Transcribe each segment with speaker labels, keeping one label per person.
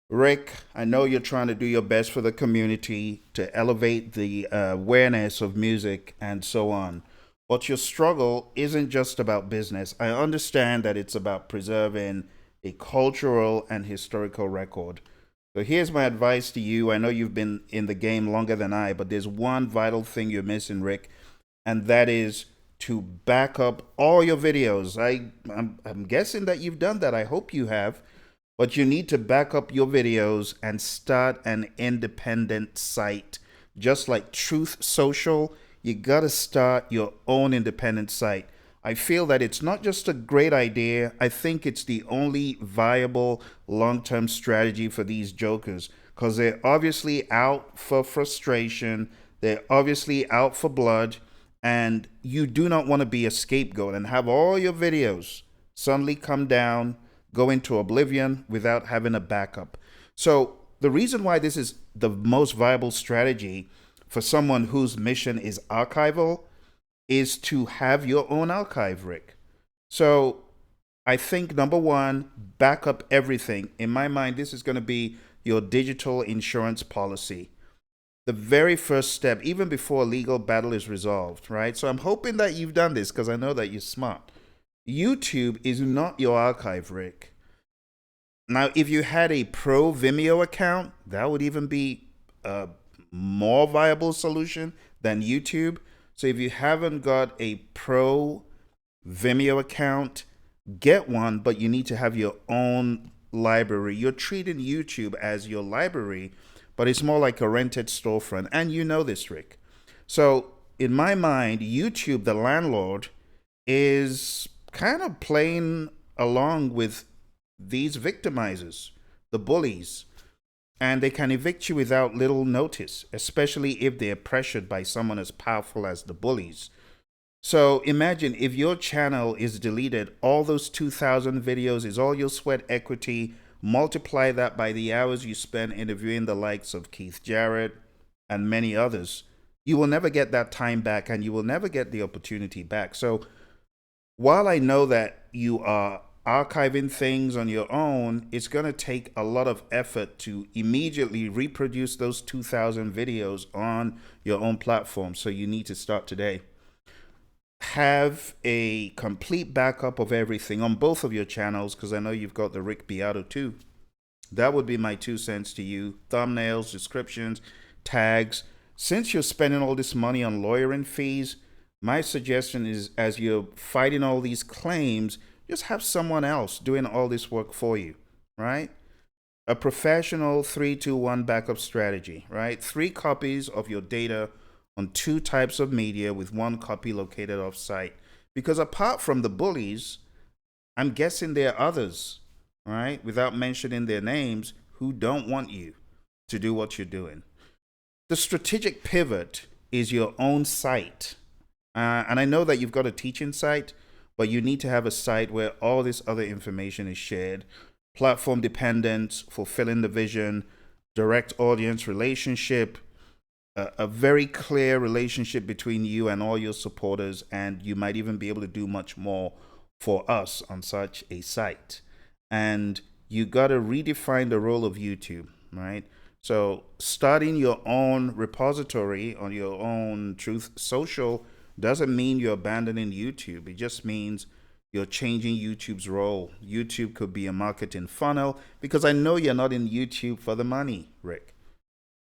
Speaker 1: Rick, I know you're trying to do your best for the community to elevate the awareness of music and so on. But your struggle isn't just about business. I understand that it's about preserving a cultural and historical record. So here's my advice to you. I know you've been in the game longer than I, but there's one vital thing you're missing, Rick, and that is to back up all your videos. I'm guessing that you've done that. I hope you have. But you need to back up your videos and start an independent site. Just like Truth Social, you got to start your own independent site. I feel that it's not just a great idea, I think it's the only viable long term strategy for these jokers because they're obviously out for frustration, they're obviously out for blood, and you do not want to be a scapegoat and have all your videos suddenly come down, go into oblivion without having a backup. So, the reason why this is the most viable strategy for someone whose mission is archival is to have your own archive, Rick. So, I think number one, back up everything. In my mind, this is going to be your digital insurance policy. The very first step, even before a legal battle is resolved, right? So I'm hoping that you've done this because I know that you're smart. YouTube is not your archive, Rick. Now, if you had a pro Vimeo account, that would even be a more viable solution than YouTube. So if you haven't got a pro Vimeo account, get one, but you need to have your own library. You're treating YouTube as your library, but it's more like a rented storefront. And you know this, Rick. So in my mind, YouTube, the landlord, is kind of playing along with these victimizers, the bullies, and they can evict you without little notice, especially if they're pressured by someone as powerful as the bullies. So imagine if your channel is deleted, all those 2,000 videos is all your sweat equity. Multiply that by the hours you spend interviewing the likes of Keith Jarrett and many others. You will never get that time back and you will never get the opportunity back. So while I know that you are archiving things on your own, it's going to take a lot of effort to immediately reproduce those 2,000 videos on your own platform. So you need to start today. Have a complete backup of everything on both of your channels because I know you've got the Rick Beato too. That would be my 2 cents to you. Thumbnails, descriptions, tags. Since you're spending all this money on lawyering fees, my suggestion is as you're fighting all these claims, just have someone else doing all this work for you, right? A professional 3-2-1 backup strategy, right? 3 copies of your data on 2 types of media with 1 copy located off site. Because apart from the bullies, I'm guessing there are others, right? Without mentioning their names, who don't want you to do what you're doing. The strategic pivot is your own site. And I know that you've got a teaching site, but you need to have a site where all this other information is shared. Platform dependence, fulfilling the vision, direct audience relationship, a very clear relationship between you and all your supporters, and you might even be able to do much more for us on such a site. And you got to redefine the role of YouTube, right? So, starting your own repository on your own Truth Social doesn't mean you're abandoning YouTube. It just means you're changing YouTube's role. YouTube could be a marketing funnel because I know you're not in YouTube for the money, Rick.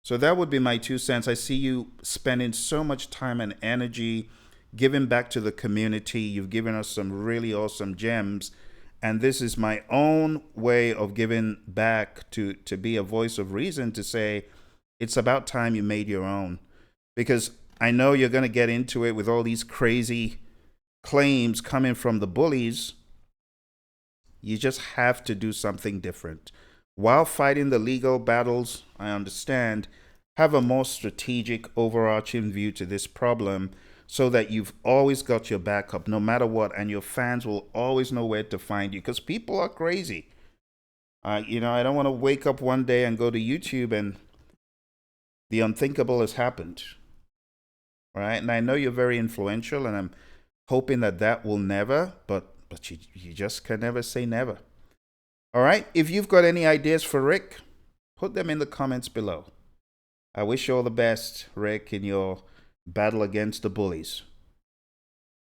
Speaker 1: So that would be my 2 cents. I see you spending so much time and energy giving back to the community. You've given us some really awesome gems. And this is my own way of giving back to be a voice of reason to say it's about time you made your own. Because I know you're going to get into it with all these crazy claims coming from the bullies. You just have to do something different. While fighting the legal battles, I understand, have a more strategic, overarching view to this problem so that you've always got your backup no matter what, and your fans will always know where to find you because people are crazy. I don't want to wake up one day and go to YouTube and the unthinkable has happened, right? And I know you're very influential, and I'm hoping that that will never, but you just can never say never. All right. If you've got any ideas for Rick, put them in the comments below. I wish you all the best, Rick, in your battle against the bullies.